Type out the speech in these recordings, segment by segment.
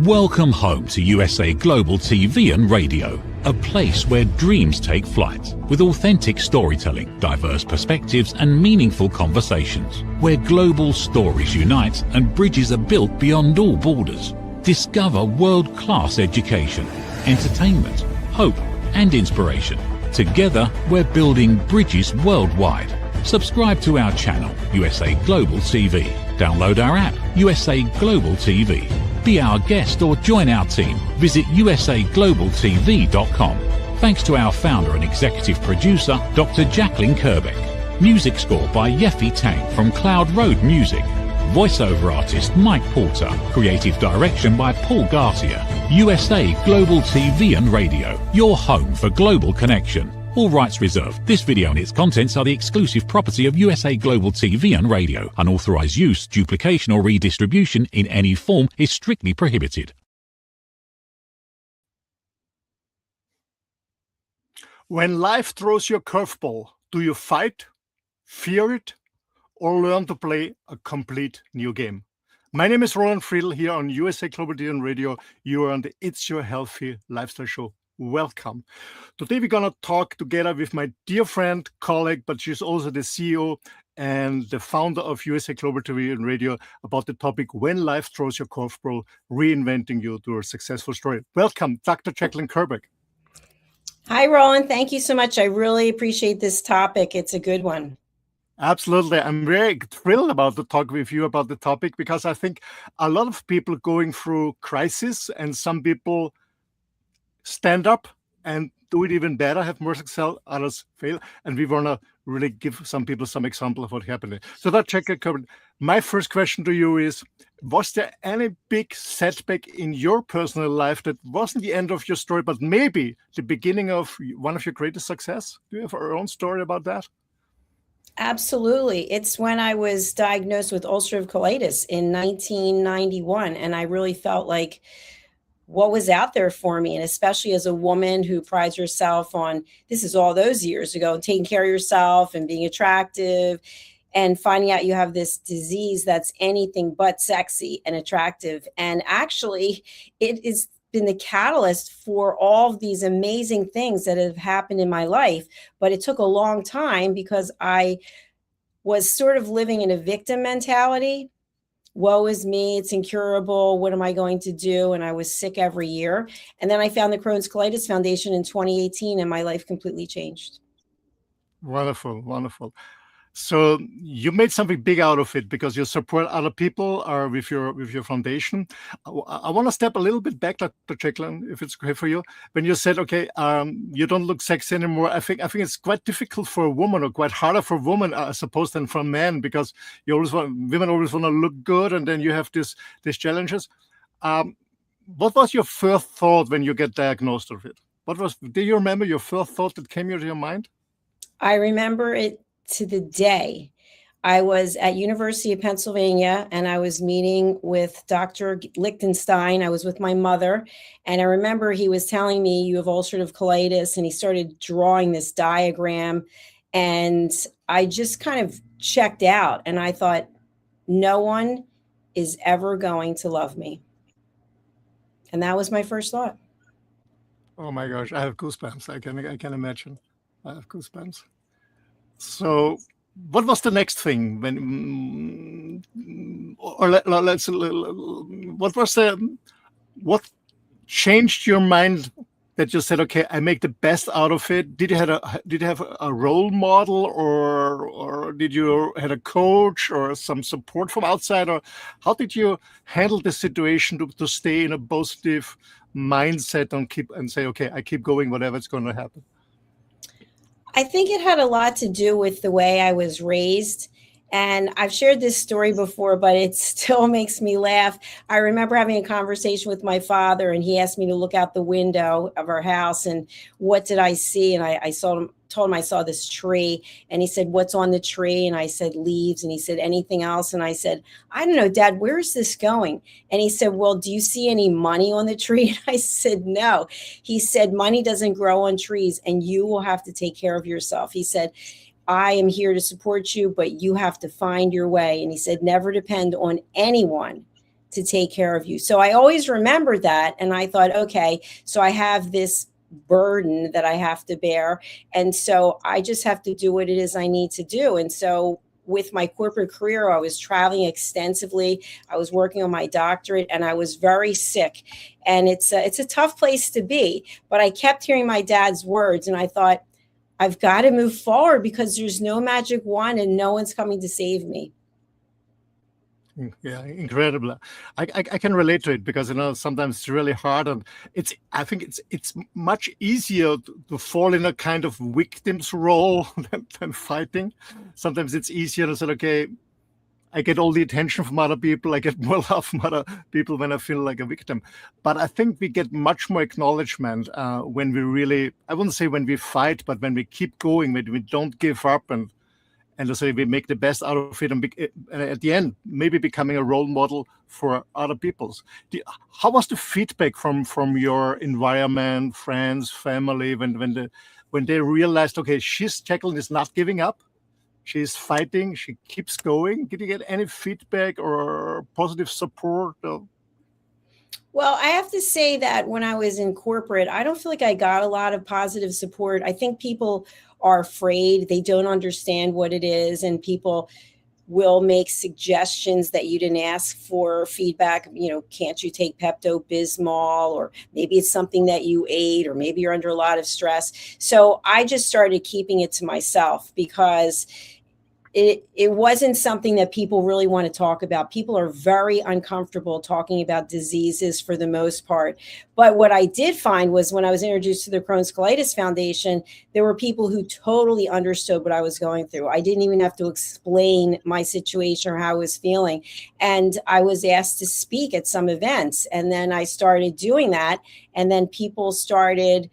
Welcome home to USA Global TV and Radio, a place where dreams take flight, with authentic storytelling, diverse perspectives and meaningful conversations, where global stories unite and bridges are built beyond all borders. Discover world-class education, entertainment, hope and inspiration. Together, we're building bridges worldwide. Subscribe to our channel, USA Global TV. Download our app, USA Global TV. Be our guest or join our team. Visit usaglobaltv.com. Thanks to our founder and executive producer, Dr. Jacalyn Kerbeck. Music score by Yeffy Tang from Cloud Road Music. Voiceover artist Mike Porter. Creative direction by Paul Garcia. USA Global TV and Radio. Your home for global connection. All rights reserved. This video and its contents are the exclusive property of USA Global TV and Radio. Unauthorized use, duplication or redistribution in any form is strictly prohibited. When life throws you a curveball, do you fight, fear it, or learn to play a complete new game? My name is Roland Friedl here on USA Global TV and Radio. You are on the It's Your Healthy Lifestyle Show. Welcome. Today we're going to talk together with my dear friend, colleague, but she's also the CEO and the founder of USA Global TV and Radio about the topic, When Life Throws You a Curveball, Reinventing You to a Successful Story. Welcome, Dr. Jacalyn Kerbeck. Hi, Roland. Thank you so much. I really appreciate this topic. It's a good one. Absolutely. I'm very thrilled about to talk with you about the topic because I think a lot of people going through crisis and some people stand up and do it even better, have more success, others fail. And we want to really give some people some example of what happened. So that Jacalyn, my first question to you is, was there any big setback in your personal life that wasn't the end of your story, but maybe the beginning of one of your greatest success? Do you have your own story about that? Absolutely. It's when I was diagnosed with ulcerative colitis in 1991. And I really felt like what was out there for me. And especially as a woman who prides herself on, this is all those years ago, taking care of yourself and being attractive, and finding out you have this disease that's anything but sexy and attractive. And actually, it has been the catalyst for all of these amazing things that have happened in my life. But it took a long time because I was sort of living in a victim mentality. Woe is me, it's incurable, what am I going to do? And I was sick every year. And then I found the Crohn's Colitis Foundation in 2018 and my life completely changed. Wonderful, wonderful. So you made something big out of it because you support other people with your foundation. I want to step a little bit back, Dr. Jacalyn, if it's okay for you. When you said, okay, you don't look sexy anymore, I think it's quite difficult for a woman, or quite harder for a woman, I suppose, than for a man, because women always want to look good, and then you have these challenges. What was your first thought when you get diagnosed with it? Do you remember your first thought that came into your mind? I remember it to the day. I was at University of Pennsylvania and I was meeting with Dr. Lichtenstein. I was with my mother, and I remember he was telling me, you have ulcerative colitis, and he started drawing this diagram, and I just kind of checked out and I thought, no one is ever going to love me. And that was my first thought. Oh my gosh, I have goosebumps. I can imagine. I have goosebumps. So, what was the next thing? What changed your mind that you said, okay, I make the best out of it? Did you have a role model, or did you had a coach or some support from outside, or how did you handle the situation to stay in a positive mindset and say, okay, I keep going, whatever's going to happen? I think it had a lot to do with the way I was raised. And I've shared this story before, but it still makes me laugh. I remember having a conversation with my father, and he asked me to look out the window of our house, and what did I see? And I told him I saw this tree, and he said, what's on the tree? And I said, leaves. And he said, anything else? And I said, I don't know, Dad, where is this going? And he said, well, do you see any money on the tree? And I said, no. He said, money doesn't grow on trees, and you will have to take care of yourself. He said, I am here to support you, but you have to find your way. And he said, never depend on anyone to take care of you. So I always remembered that. And I thought, okay, so I have this burden that I have to bear. And so I just have to do what it is I need to do. And so with my corporate career, I was traveling extensively. I was working on my doctorate, and I was very sick. And it's a tough place to be. But I kept hearing my dad's words, and I thought, I've got to move forward because there's no magic wand and no one's coming to save me. Yeah, incredible. I can relate to it because sometimes it's really hard, and I think it's much easier to fall in a kind of victim's role than fighting. Sometimes it's easier to say, okay, I get all the attention from other people, I get more love from other people when I feel like a victim. But I think we get much more acknowledgement when we really, I wouldn't say when we fight, but when we keep going, when we don't give up, and to say we make the best out of it, and at the end, maybe becoming a role model for other people. How was the feedback from your environment, friends, family, when they realized, okay, Jacalyn is not giving up, she's fighting, she keeps going? Did you get any feedback or positive support? Well, I have to say that when I was in corporate, I don't feel like I got a lot of positive support. I think people are afraid. They don't understand what it is. And people will make suggestions that you didn't ask for feedback. Can't you take Pepto-Bismol? Or maybe it's something that you ate, or maybe you're under a lot of stress. So I just started keeping it to myself because it wasn't something that people really want to talk about. People are very uncomfortable talking about diseases for the most part. But what I did find was when I was introduced to the Crohn's Colitis Foundation, there were people who totally understood what I was going through. I didn't even have to explain my situation or how I was feeling. And I was asked to speak at some events. And then I started doing that. And then people started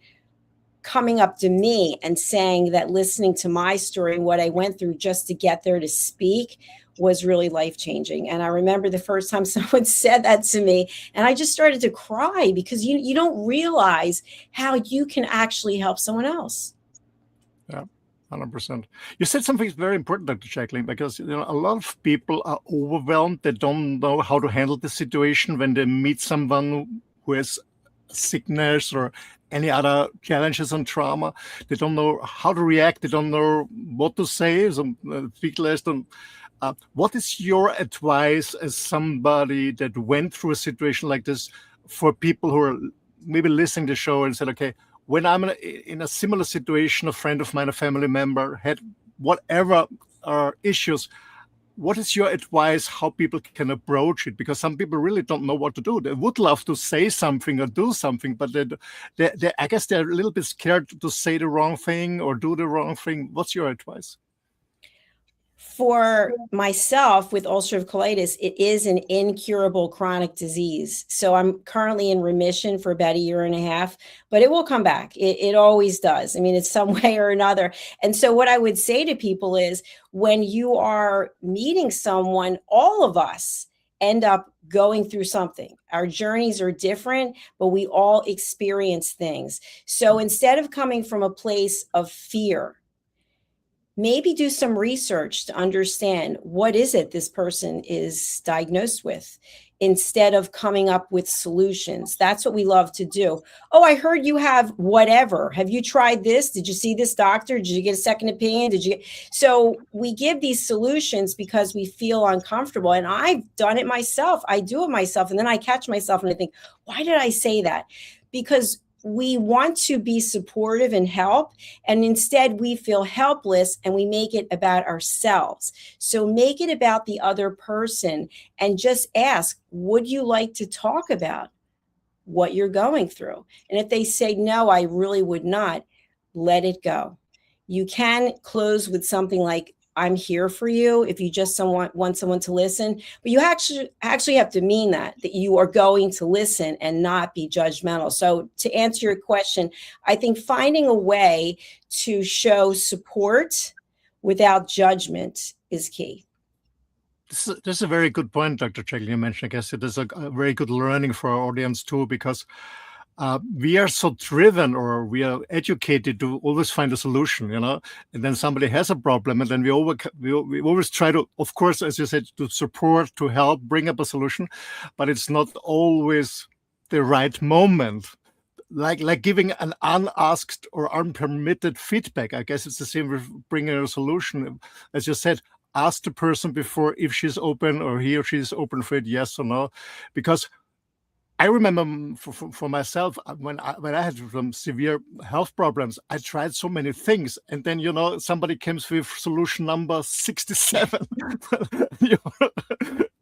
coming up to me and saying that listening to my story and what I went through just to get there to speak was really life-changing. And I remember the first time someone said that to me, and I just started to cry because you don't realize how you can actually help someone else. Yeah, 100%. You said something very important, Dr. Jacalyn, because a lot of people are overwhelmed. They don't know how to handle the situation when they meet someone who has sickness or any other challenges and trauma. They don't know how to react. They don't know what to say. What is your advice as somebody that went through a situation like this for people who are maybe listening to the show and said, okay, when I'm in a similar situation, a friend of mine, a family member had whatever issues, what is your advice how people can approach it? Because some people really don't know what to do. They would love to say something or do something, but I guess they're a little bit scared to say the wrong thing or do the wrong thing. What's your advice? For myself with ulcerative colitis, it is an incurable chronic disease. So I'm currently in remission for about 1.5 years, but it will come back. It always does. I mean, it's some way or another. And so what I would say to people is when you are meeting someone, all of us end up going through something. Our journeys are different, but we all experience things. So instead of coming from a place of fear, maybe do some research to understand what is it this person is diagnosed with instead of coming up with solutions. That's what we love to do. Oh, I heard you have whatever. Have you tried this? Did you see this doctor? Did you get a second opinion? So we give these solutions because we feel uncomfortable. And I've done it myself. I do it myself. And then I catch myself and I think, why did I say that? Because we want to be supportive and help, and instead we feel helpless and we make it about ourselves. So make it about the other person and just ask, would you like to talk about what you're going through? And if they say, no, I really would not, let it go. You can close with something like, I'm here for you if you just want someone to listen, but you actually have to mean that you are going to listen and not be judgmental. So to answer your question, I think finding a way to show support without judgment is key. This is a very good point, Dr. Jacalyn, you mentioned. I guess it is a very good learning for our audience too, because we are so driven, or we are educated to always find a solution, and then somebody has a problem, and then we always try to, of course, as you said, to support, to help, bring up a solution, but it's not always the right moment. Like giving an unasked or unpermitted feedback. I guess it's the same with bringing a solution. As you said, ask the person before if she's open, or he or she is open for it, yes or no, because I remember for myself, when I had some severe health problems, I tried so many things, and then somebody comes with solution number 67,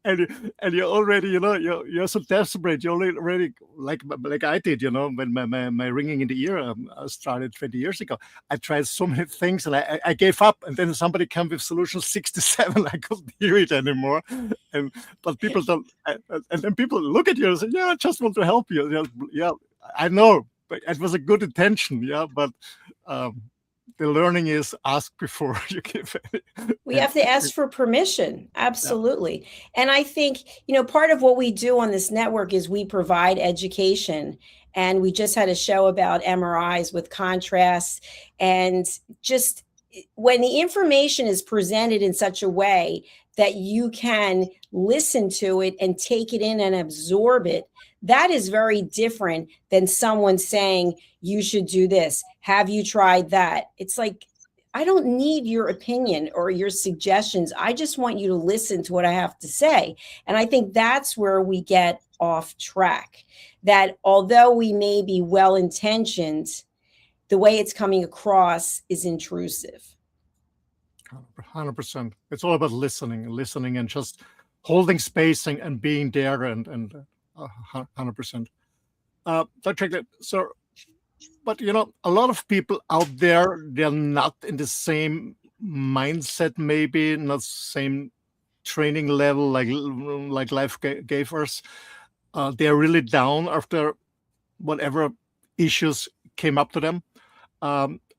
and you're already you're so desperate. You're already like I did, when my ringing in the ear started 20 years ago. I tried so many things, and I gave up, and then somebody came with solution 67. I couldn't hear it anymore, but people don't, and then people look at you and say, "Yeah, I just want to help you." Yeah, I know, but it was a good intention. Yeah, but the learning is ask before you give it. We have to ask for permission. Absolutely. Yeah. And I think, part of what we do on this network is we provide education. And we just had a show about MRIs with contrast. And just when the information is presented in such a way that you can listen to it and take it in and absorb it, that is very different than someone saying, you should do this. Have you tried that? It's like, I don't need your opinion or your suggestions. I just want you to listen to what I have to say. And I think that's where we get off track. That although we may be well-intentioned, the way it's coming across is intrusive. 100%. It's all about listening and just holding space and being there and 100%. Dr. So, but a lot of people out there, they're not in the same mindset, maybe not same training level like life gave us. They're really down after whatever issues came up to them.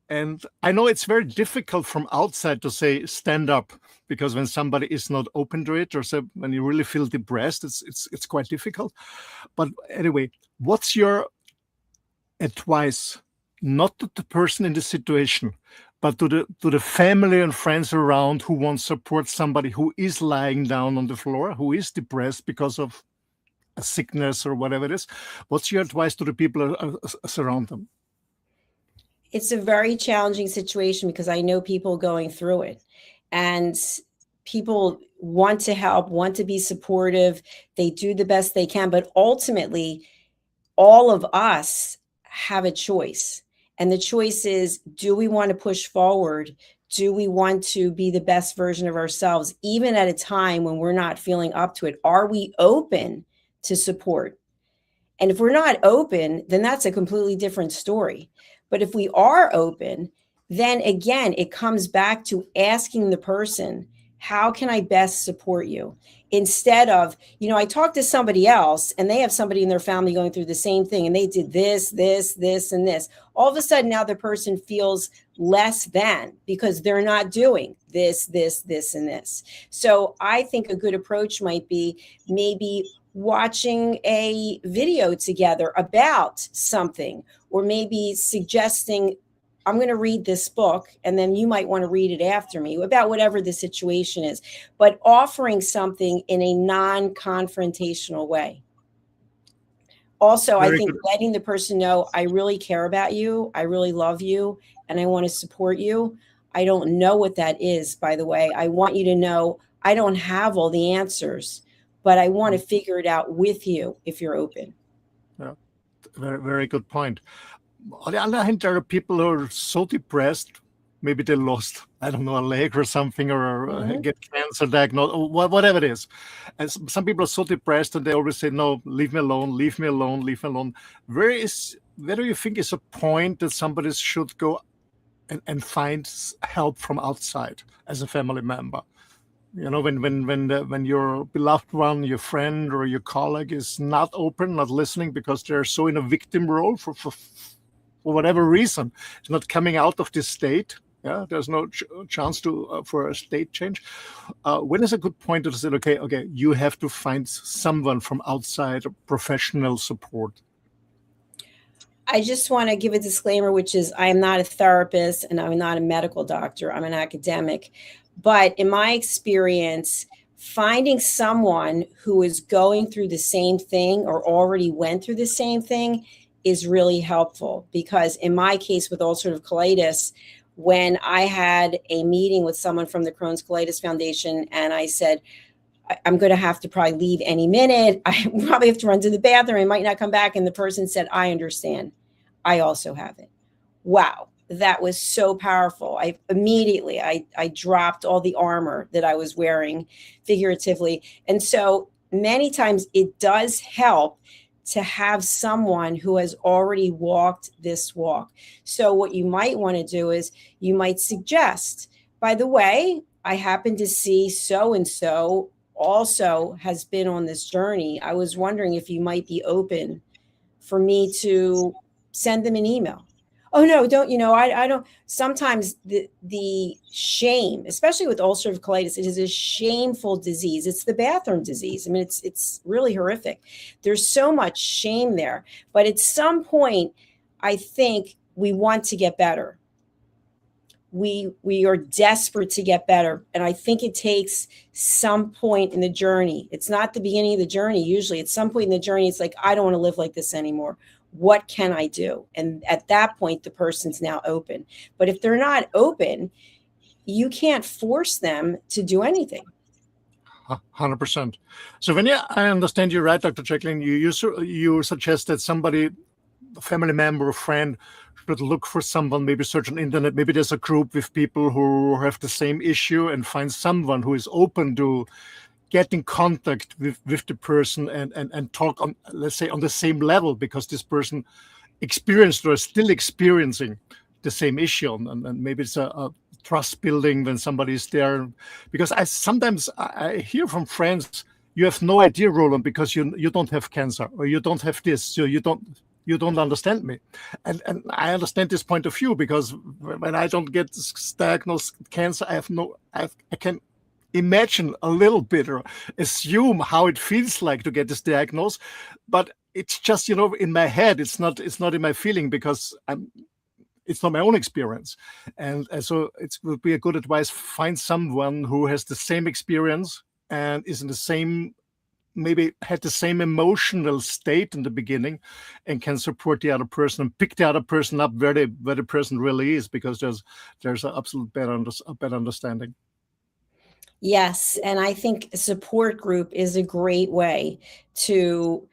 And I know it's very difficult from outside to say stand up, because when somebody is not open to it, or say when you really feel depressed, it's quite difficult. But anyway, what's your advice, not to the person in the situation, but to the family and friends around who want to support somebody who is lying down on the floor, who is depressed because of a sickness or whatever it is? What's your advice to the people around them? It's a very challenging situation because I know people going through it, and people want to help, want to be supportive. They do the best they can, but ultimately all of us have a choice. And the choice is, do we want to push forward? Do we want to be the best version of ourselves, even at a time when we're not feeling up to it? Are we open to support? And if we're not open, then that's a completely different story. But if we are open, then again, it comes back to asking the person, how can I best support you? Instead of, I talked to somebody else and they have somebody in their family going through the same thing, and they did this, and this. All of a sudden now the person feels less than because they're not doing this, and this. So I think a good approach might be maybe watching a video together about something, or maybe suggesting, I'm going to read this book and then you might want to read it after me, about whatever the situation is, but offering something in a non-confrontational way. Also, I think letting the person know, I really care about you, I really love you, and I want to support you. I don't know what that is, by the way. I want you to know I don't have all the answers, but I want to figure it out with you if you're open. Yeah, very, very good point. On the other hand, there are people who are so depressed, maybe they lost, I don't know, a leg or something, or get cancer diagnosed, or whatever it is. And some people are so depressed and they always say, no, leave me alone, leave me alone, leave me alone. Where do you think is a point that somebody should go and find help from outside as a family member? When your beloved one, your friend or your colleague is not open, not listening, because they're so in a victim role for whatever reason, it's not coming out of this state. Yeah, there's no chance for a state change. When is a good point to say, okay, you have to find someone from outside, professional support? I just want to give a disclaimer, which is I am not a therapist and I'm not a medical doctor. I'm an academic. But in my experience, finding someone who is going through the same thing or already went through the same thing is really helpful. Because in my case with ulcerative colitis, when I had a meeting with someone from the Crohn's Colitis Foundation and I said, I'm going to have to probably leave any minute. I probably have to run to the bathroom. I might not come back. And the person said, I understand. I also have it. Wow. That was so powerful. I immediately dropped all the armor that I was wearing figuratively. And so many times it does help to have someone who has already walked this walk. So what you might want to do is you might suggest, by the way, I happen to see so-and-so also has been on this journey. I was wondering if you might be open for me to send them an email. Oh no, don't, I don't. Sometimes the shame, especially with ulcerative colitis, it is a shameful disease. It's the bathroom disease. I mean, it's really horrific. There's so much shame there, but at some point, I think we want to get better. We are desperate to get better. And I think it takes some point in the journey. It's not the beginning of the journey. Usually at some point in the journey, it's like, I don't want to live like this anymore. What can I do? And at that point, the person's now open. But if they're not open, you can't force them to do anything. 100%. So when I understand you right, Dr. Jacalyn, you suggest that somebody, a family member or friend, should look for someone, maybe search on internet, maybe there's a group with people who have the same issue and find someone who is open to get in contact with the person and talk on, let's say, on the same level, because this person experienced or is still experiencing the same issue. And maybe it's a trust building when somebody is there. Because sometimes I hear from friends, you have no idea, Roland, because you don't have cancer, or you don't have this, so you don't understand me. And I understand this point of view, because when I don't get diagnosed cancer, I can imagine a little bit or assume how it feels like to get this diagnosis, but it's just, in my head, it's not in my feeling, because it's not my own experience. And so it would be a good advice, find someone who has the same experience and is in the same, maybe had the same emotional state in the beginning, and can support the other person and pick the other person up where the person really is, because there's an absolute better understanding. Yes. And I think a support group is a great way to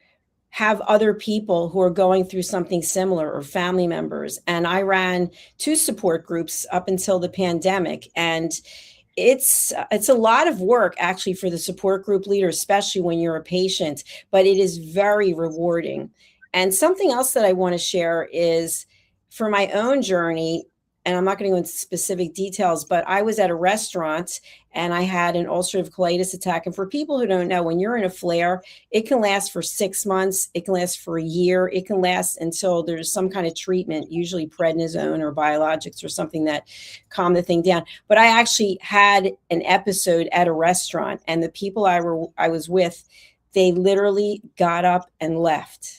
have other people who are going through something similar, or family members. And I ran 2 support groups up until the pandemic. And it's a lot of work actually for the support group leader, especially when you're a patient, but it is very rewarding. And something else that I want to share is, for my own journey, and I'm not going to go into specific details, but I was at a restaurant and I had an ulcerative colitis attack. And for people who don't know, when you're in a flare, it can last for 6 months. It can last for a year. It can last until there's some kind of treatment, usually prednisone or biologics or something that calm the thing down. But I actually had an episode at a restaurant, and the people I was with, they literally got up and left.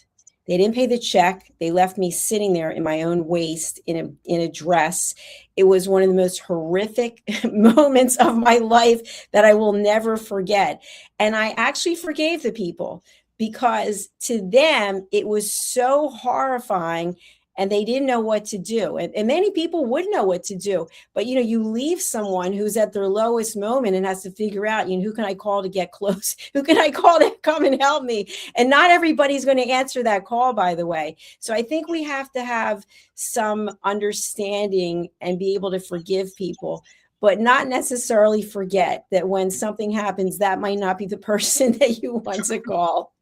They didn't pay the check. They left me sitting there in my own waste in a dress. It was one of the most horrific moments of my life that I will never forget. And I actually forgave the people, because to them, it was so horrifying and they didn't know what to do. And many people would know what to do. But, you leave someone who's at their lowest moment and has to figure out, who can I call to get close? Who can I call to come and help me? And not everybody's going to answer that call, by the way. So I think we have to have some understanding and be able to forgive people, but not necessarily forget that when something happens, that might not be the person that you want to call.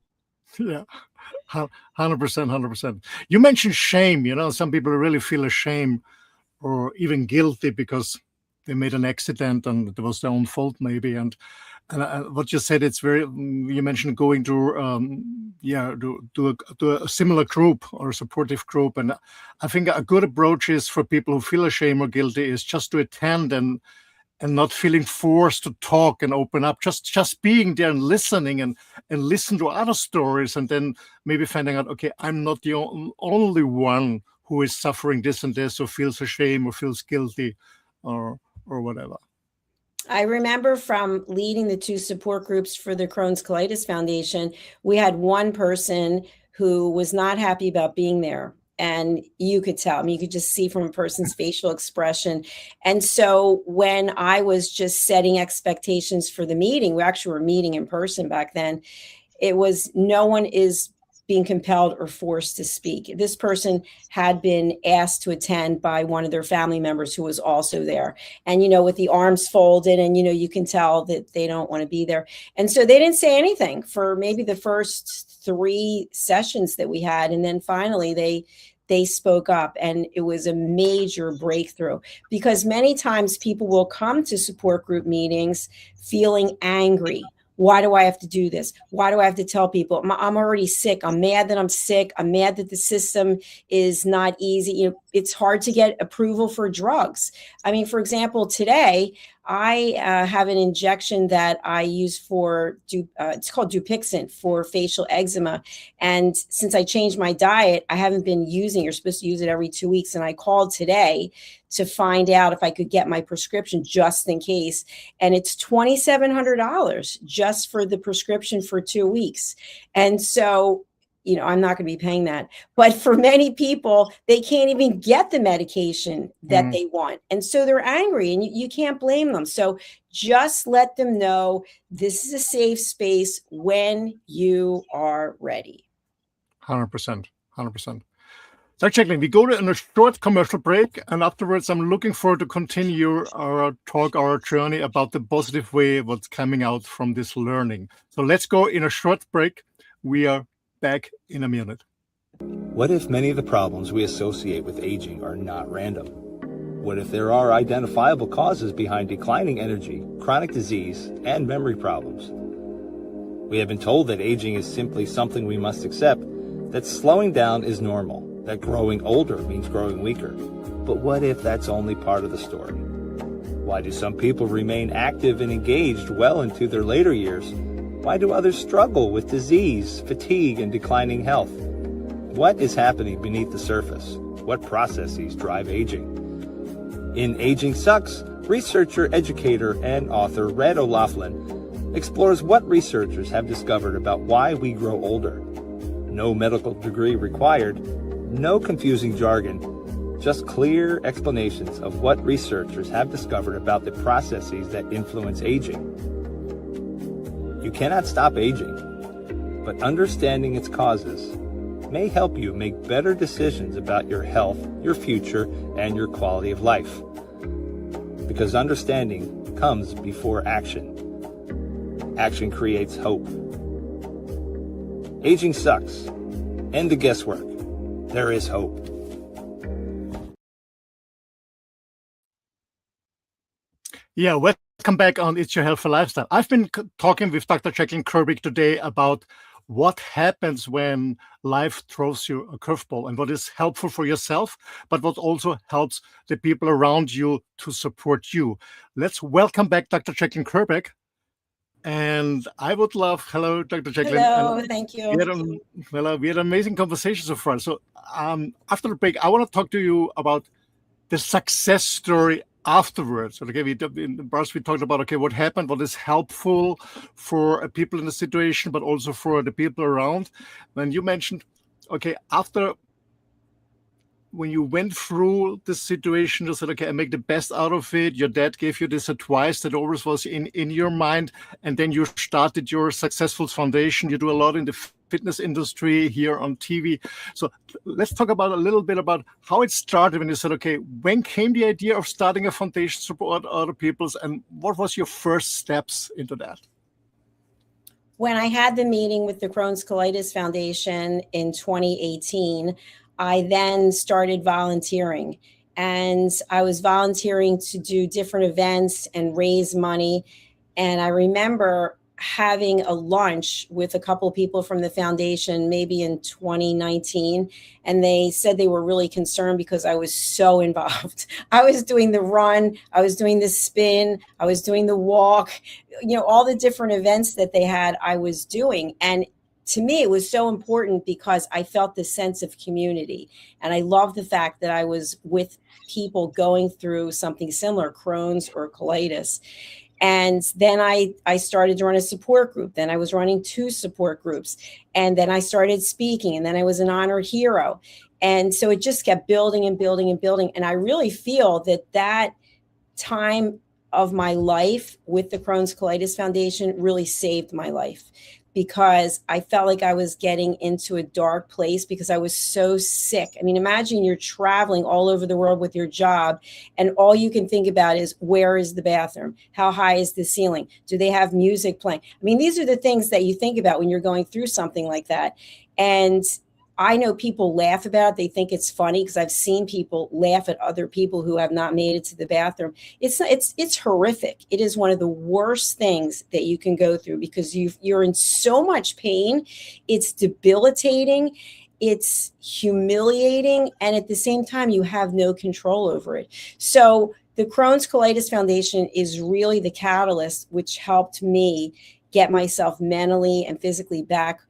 Yeah. 100%. You mentioned shame. Some people really feel ashamed or even guilty because they made an accident and it was their own fault, maybe. And what you said, you mentioned going to a similar group or a supportive group. And I think a good approach is, for people who feel ashamed or guilty, is just to attend and not feeling forced to talk and open up, just being there and listening and listen to other stories, and then maybe finding out, okay, I'm not the only one who is suffering this and this, or feels ashamed or feels guilty or whatever. I remember from leading the 2 support groups for the Crohn's Colitis Foundation, we had one person who was not happy about being there. And you could tell, I mean, you could just see from a person's facial expression. And so when I was just setting expectations for the meeting, we actually were meeting in person back then, it was no one is being compelled or forced to speak. This person had been asked to attend by one of their family members who was also there. And, you know, with the arms folded, and, you know, you can tell that they don't want to be there. And so they didn't say anything for maybe the first 3 sessions that we had. And then finally they spoke up, and it was a major breakthrough, because many times people will come to support group meetings feeling angry. Why do I have to do this? Why do I have to tell people? I'm already sick. I'm mad that I'm sick. I'm mad that the system is not easy. You know, it's hard to get approval for drugs. I mean, for example, today I have an injection that I use for, it's called Dupixent for facial eczema. And since I changed my diet, I haven't been using, you're supposed to use it every 2 weeks. And I called today to find out if I could get my prescription just in case. And it's $2,700 just for the prescription for 2 weeks. And so, you know, I'm not going to be paying that. But for many people, they can't even get the medication that they want. And so they're angry, and you can't blame them. So just let them know this is a safe space when you are ready. 100%. 100%. So, Jacalyn, we go to a short commercial break, and afterwards I'm looking forward to continue our talk, our journey about the positive way what's coming out from this learning. So let's go in a short break. We are back in a minute. What if many of the problems we associate with aging are not random? What if there are identifiable causes behind declining energy, chronic disease, and memory problems? We have been told that aging is simply something we must accept, that slowing down is normal, that growing older means growing weaker. But what if that's only part of the story? Why do some people remain active and engaged well into their later years? Why do others struggle with disease, fatigue, and declining health? What is happening beneath the surface? What processes drive aging? In Aging Sucks, researcher, educator, and author Red O'Loughlin explores what researchers have discovered about why we grow older. No medical degree required, no confusing jargon, just clear explanations of what researchers have discovered about the processes that influence aging. You cannot stop aging, but understanding its causes may help you make better decisions about your health, your future, and your quality of life. Because understanding comes before action. Action creates hope. Aging sucks. End the guesswork. There is hope. Yeah, welcome back on It's Your Healthy Lifestyle. I've been talking with Dr. Jacalyn Kerbeck today about what happens when life throws you a curveball and what is helpful for yourself, but what also helps the people around you to support you. Let's welcome back Dr. Jacalyn Kerbeck. And I would love, hello, Dr. Jacalyn. Hello, thank you. We had an amazing conversation so far. So after the break, I want to talk to you about the success story afterwards. Okay, we talked about, okay, what happened, what is helpful for people in the situation, but also for the people around. When you mentioned, okay, after when you went through the situation, you said, okay, I make the best out of it. Your dad gave you this advice that always was in your mind. And then you started your successful foundation. You do a lot in the fitness industry here on TV. So let's talk about a little bit about how it started when you said, okay, when came the idea of starting a foundation to support other people's, and what was your first steps into that? When I had the meeting with the Crohn's Colitis Foundation in 2018, I then started volunteering, and I was volunteering to do different events and raise money. And I remember having a lunch with a couple of people from the foundation, maybe in 2019. And they said they were really concerned because I was so involved. I was doing the run, I was doing the spin, I was doing the walk, all the different events that they had, I was doing. And to me, it was so important because I felt this sense of community. And I love the fact that I was with people going through something similar, Crohn's or colitis. And then I started to run a support group. Then I was running 2 support groups. And then I started speaking. And then I was an honored hero. And so it just kept building and building and building. And I really feel that time of my life with the Crohn's Colitis Foundation really saved my life, because I felt like I was getting into a dark place because I was so sick. I mean, imagine you're traveling all over the world with your job and all you can think about is, where is the bathroom? How high is the ceiling? Do they have music playing? I mean, these are the things that you think about when you're going through something like that. And I know people laugh about it. They think it's funny because I've seen people laugh at other people who have not made it to the bathroom. It's horrific. It is one of the worst things that you can go through because you're in so much pain. It's debilitating. It's humiliating. And at the same time, you have no control over it. So the Crohn's Colitis Foundation is really the catalyst, which helped me get myself mentally and physically back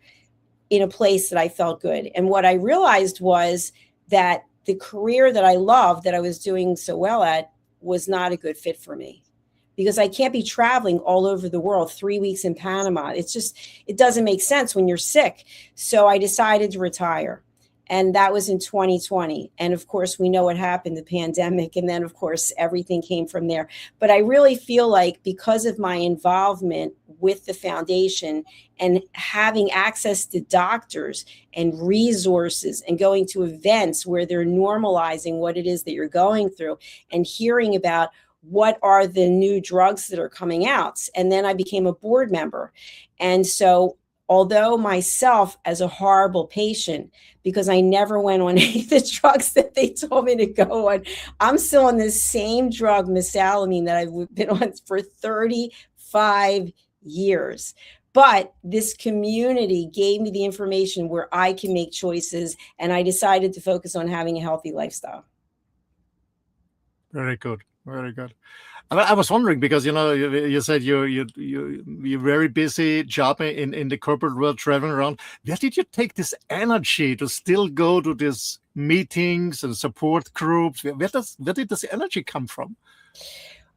in a place that I felt good. And what I realized was that the career that I loved, that I was doing so well at, was not a good fit for me, because I can't be traveling all over the world, 3 weeks in Panama. It doesn't make sense when you're sick. So I decided to retire. And that was in 2020. And of course, we know what happened, the pandemic. And then, of course, everything came from there. But I really feel like because of my involvement with the foundation and having access to doctors and resources and going to events where they're normalizing what it is that you're going through and hearing about what are the new drugs that are coming out. And then I became a board member. And so although myself as a horrible patient, because I never went on any of the drugs that they told me to go on, I'm still on the same drug, mesalamine, that I've been on for 35 years. But this community gave me the information where I can make choices, and I decided to focus on having a healthy lifestyle. Very good. Very good. I was wondering because, you said you're very busy job in the corporate world, traveling around. Where did you take this energy to still go to these meetings and support groups? Where did this energy come from?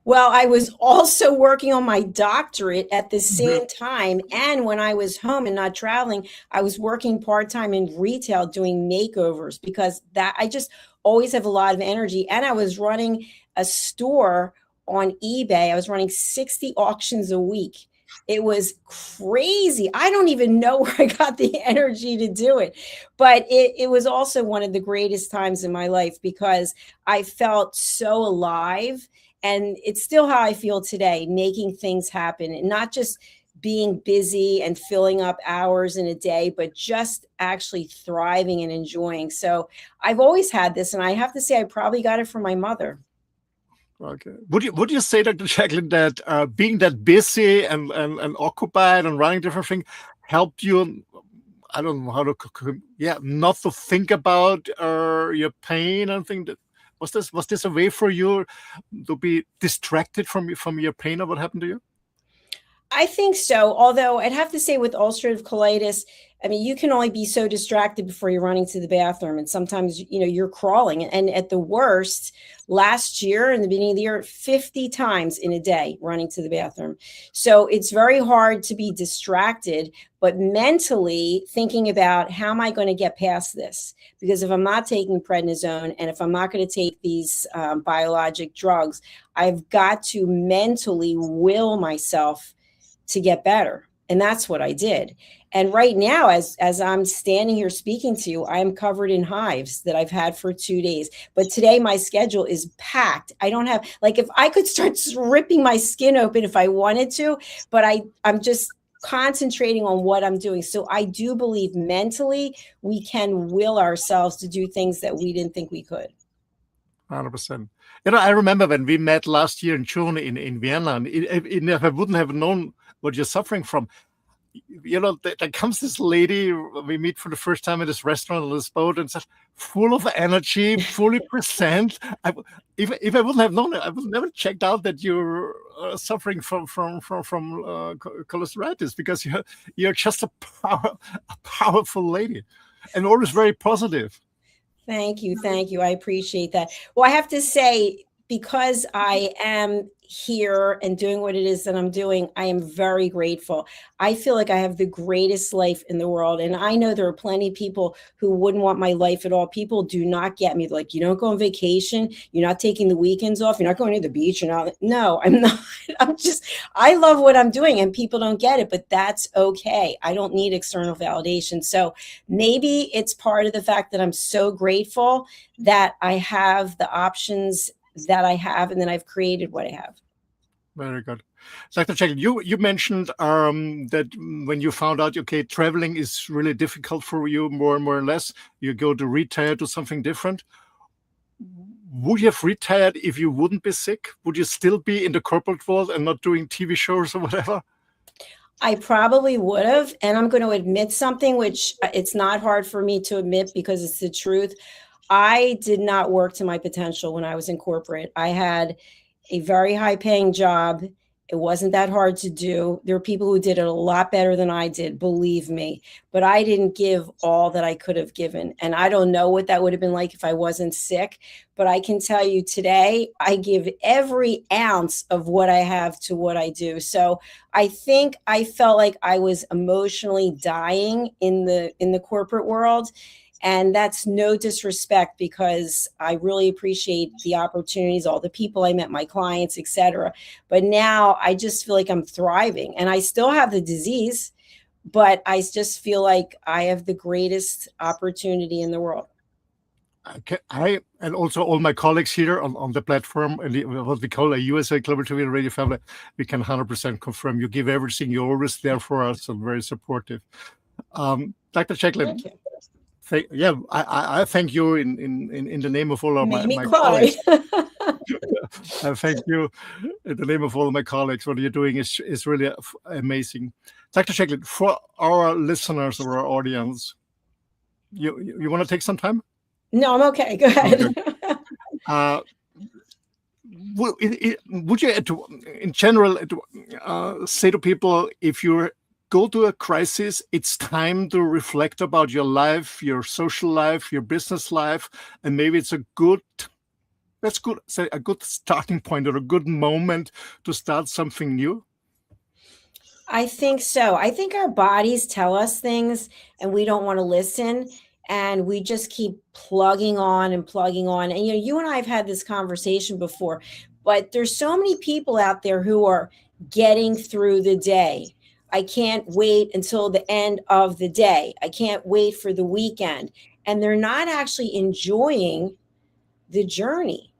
Well, I was also working on my doctorate at the same time. And when I was home and not traveling, I was working part-time in retail doing makeovers, because that I just always have a lot of energy. And I was running a store on eBay. I was running 60 auctions a week. It was crazy. I don't even know where I got the energy to do it. But it was also one of the greatest times in my life because I felt so alive. And it's still how I feel today, making things happen, and not just being busy and filling up hours in a day, but just actually thriving and enjoying. So I've always had this, and I have to say I probably got it from my mother. Okay. Would you say, Dr. Jacalyn, that being that busy and occupied and running different things helped you? I don't know how to, not to think about your pain and things. Was this a way for you to be distracted from your pain of what happened to you? I think so. Although I'd have to say with ulcerative colitis, I mean, you can only be so distracted before you're running to the bathroom. And sometimes, you're crawling. And at the worst, last year, in the beginning of the year, 50 times in a day running to the bathroom. So it's very hard to be distracted, but mentally thinking about, how am I going to get past this? Because if I'm not taking prednisone and if I'm not going to take these biologic drugs, I've got to mentally will myself to get better. And that's what I did. And right now, as I'm standing here speaking to you, I am covered in hives that I've had for 2 days. But today my schedule is packed. I don't have, if I could start ripping my skin open if I wanted to, but I'm just concentrating on what I'm doing. So I do believe mentally we can will ourselves to do things that we didn't think we could. 100%. I remember when we met last year in June in Vienna, and if I wouldn't have known what you're suffering from, there comes this lady we meet for the first time in this restaurant on this boat, and says, full of energy, fully present. If I wouldn't have known it, I would never checked out that you're suffering from cholestatritis, because you're just a powerful lady, and always very positive. Thank you. I appreciate that. Well, I have to say, because I am here and doing what it is that I'm doing, I am very grateful. I feel like I have the greatest life in the world. And I know there are plenty of people who wouldn't want my life at all. People do not get me. Like, you don't go on vacation. You're not taking the weekends off. You're not going to the beach. You're not. No, I'm not. I love what I'm doing, and people don't get it, but that's okay. I don't need external validation. So maybe it's part of the fact that I'm so grateful that I have the options that I have, and then I've created what I have. Very good. Dr. Jacalyn, you mentioned that when you found out, okay, traveling is really difficult for you, more and more or less, you go to retire to something different. Would you have retired if you wouldn't be sick? Would you still be in the corporate world and not doing TV shows or whatever? I probably would have. And I'm going to admit something, which it's not hard for me to admit because it's the truth. I did not work to my potential when I was in corporate. I had a very high paying job. It wasn't that hard to do. There are people who did it a lot better than I did, believe me, but I didn't give all that I could have given. And I don't know what that would have been like if I wasn't sick, but I can tell you today, I give every ounce of what I have to what I do. So I think I felt like I was emotionally dying in the corporate world. And that's no disrespect, because I really appreciate the opportunities, all the people I met, my clients, etc. But now I just feel like I'm thriving, and I still have the disease, but I just feel like I have the greatest opportunity in the world. I and also all my colleagues here on the platform, and what we call a USA Global TV and Radio family, we can 100% confirm you give everything. You're always there for us and very supportive. Dr. Jacalyn. Thank you. I thank you in the name of all of my colleagues. I thank you in the name of all of my colleagues. What you're doing is really amazing. Dr. Jacalyn, for our listeners or our audience, you want to take some time? No, I'm okay. Go ahead. Okay. Would you, in general, say to people, if you're go to a crisis, it's time to reflect about your life, your social life, your business life, and maybe it's a good starting point or a good moment to start something new? I think so. I think our bodies tell us things and we don't want to listen, and we just keep plugging on and plugging on. And you and I have had this conversation before, but there's so many people out there who are getting through the day. I can't wait until the end of the day. I can't wait for the weekend. And they're not actually enjoying the journey.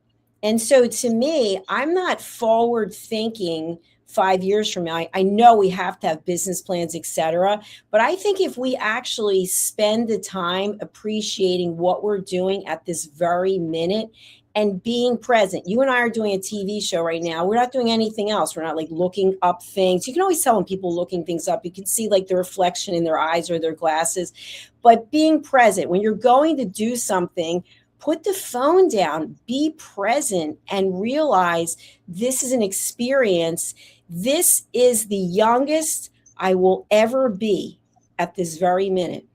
And so to me, I'm not forward thinking 5 years from now. I know we have to have business plans, etc. But I think if we actually spend the time appreciating what we're doing at this very minute and being present. You and I are doing a TV show right now. We're not doing anything else. We're not like looking up things. You can always tell when people looking things up. You can see like the reflection in their eyes or their glasses. But being present, when you're going to do something, put the phone down, be present, and realize this is an experience. This is the youngest I will ever be at this very minute,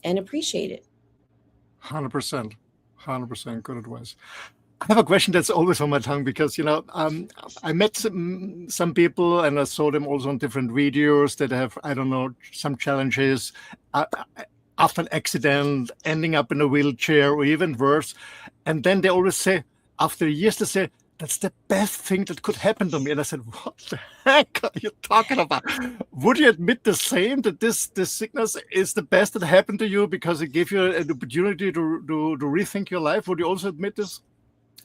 and appreciate it. 100%. 100% good advice. I have a question that's always on my tongue because, I met some people and I saw them also on different videos that have, I don't know, some challenges after an accident, ending up in a wheelchair or even worse. And then they always say, after years, they say, that's the best thing that could happen to me. And I said, what the heck are you talking about? Would you admit the same, that this sickness is the best that happened to you because it gave you an opportunity to rethink your life? Would you also admit this?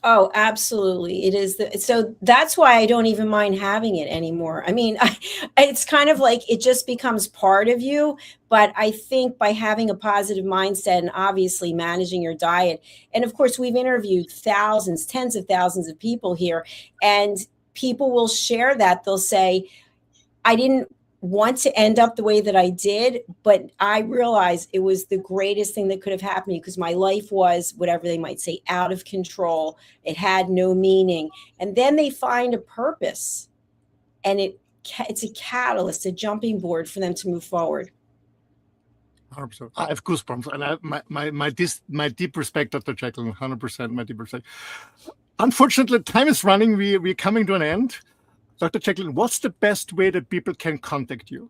Oh, absolutely. It is. So that's why I don't even mind having it anymore. I mean, it's kind of like it just becomes part of you. But I think by having a positive mindset and obviously managing your diet, and of course, we've interviewed thousands, tens of thousands of people here, and people will share that. They'll say, I didn't want to end up the way that I did, but I realized it was the greatest thing that could have happened to me because my life was, whatever they might say, out of control. It had no meaning. And then they find a purpose, and it's a catalyst, a jumping board for them to move forward. 100%. I have goosebumps, and I have my deep respect, Dr. Jacalyn. 100% my deep respect. Unfortunately, time is running. We're coming to an end. Dr. Jacalyn, what's the best way that people can contact you?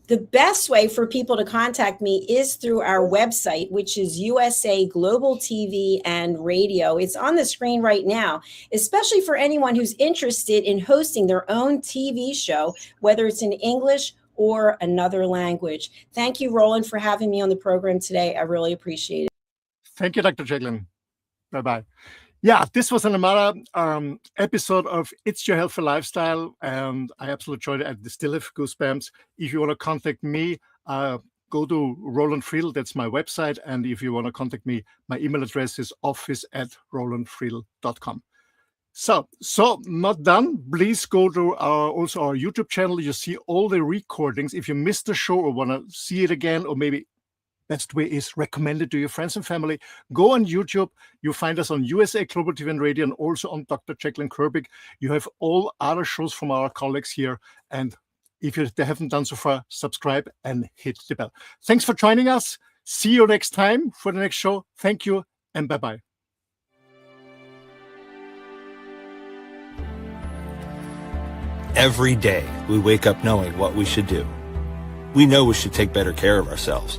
The best way for people to contact me is through our website, which is USA Global TV and Radio. It's on the screen right now, especially for anyone who's interested in hosting their own TV show, whether it's in English or another language. Thank you, Roland, for having me on the program today. I really appreciate it. Thank you, Dr. Jacalyn. Bye-bye. Yeah, this was another episode of It's Your Healthy Lifestyle, and I absolutely enjoyed it. I still have goosebumps. If you want to contact me, go to Roland Friedl. That's my website. And if you want to contact me, my email address is office@rolandfriedl.com. So not done. Please go to also our YouTube channel. You see all the recordings. If you missed the show or want to see it again, or maybe best way is recommend it to your friends and family. Go on YouTube. You find us on USA Global TV and Radio, and also on Dr. Jacalyn Kerbeck. You have all other shows from our colleagues here. And if they haven't done so far, subscribe and hit the bell. Thanks for joining us. See you next time for the next show. Thank you, and bye-bye. Every day, we wake up knowing what we should do. We know we should take better care of ourselves.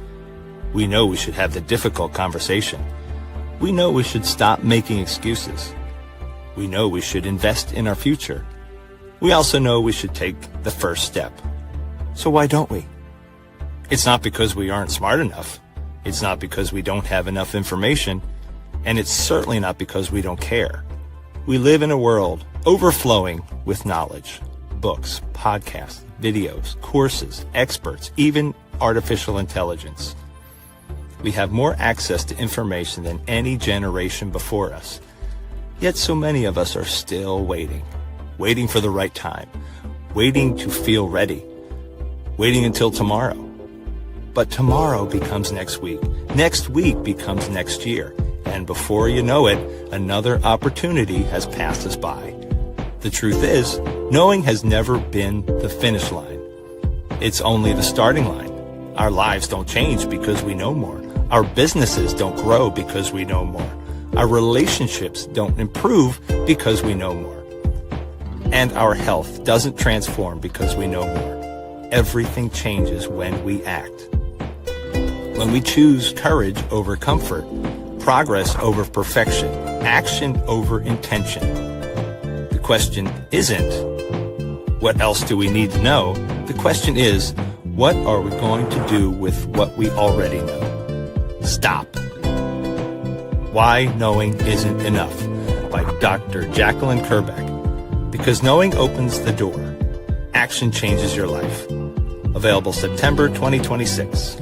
We know we should have the difficult conversation. We know we should stop making excuses. We know we should invest in our future. We also know we should take the first step. So why don't we? It's not because we aren't smart enough. It's not because we don't have enough information. And it's certainly not because we don't care. We live in a world overflowing with knowledge. Books, podcasts, videos, courses, experts, even artificial intelligence. We have more access to information than any generation before us. Yet so many of us are still waiting for the right time, waiting to feel ready, waiting until tomorrow. But tomorrow becomes next week becomes next year, and before you know it, another opportunity has passed us by. The truth is, knowing has never been the finish line. It's only the starting line. Our lives don't change because we know more. Our businesses don't grow because we know more. Our relationships don't improve because we know more. And our health doesn't transform because we know more. Everything changes when we act. When we choose courage over comfort, progress over perfection, action over intention. The question isn't, what else do we need to know? The question is, what are we going to do with what we already know? Stop. Why Knowing Isn't Enough by Dr. Jacalyn Kerbeck. Because knowing opens the door. Action changes your life. Available September 2026.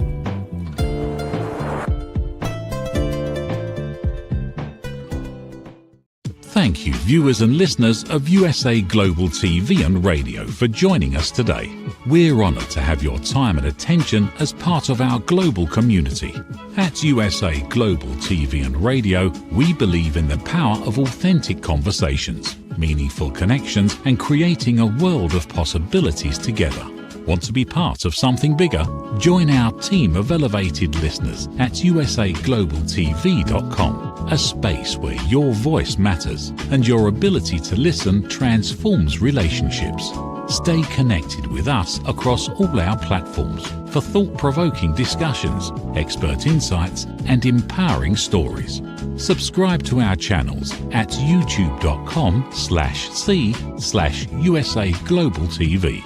Thank you, viewers and listeners of USA Global TV and Radio, for joining us today. We're honoured to have your time and attention as part of our global community. At USA Global TV and Radio, we believe in the power of authentic conversations, meaningful connections, and creating a world of possibilities together. Want to be part of something bigger? Join our team of elevated listeners at usaglobaltv.com, a space where your voice matters and your ability to listen transforms relationships. Stay connected with us across all our platforms for thought-provoking discussions, expert insights, and empowering stories. Subscribe to our channels at youtube.com/c/usaglobaltv.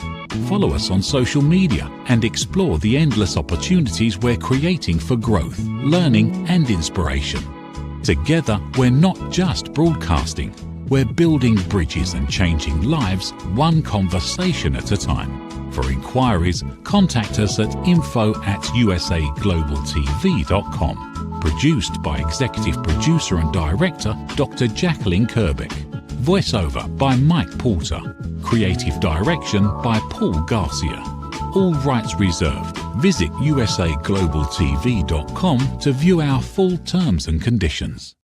Follow us on social media and explore the endless opportunities we're creating for growth, learning, and inspiration. Together, we're not just broadcasting, we're building bridges and changing lives one conversation at a time. For inquiries, contact us at info@usaglobaltv.com. Produced by Executive Producer and Director Dr. Jacalyn Kerbeck. Voiceover by Mike Porter. Creative Direction by Paul Garcia. All rights reserved. Visit usaglobaltv.com to view our full terms and conditions.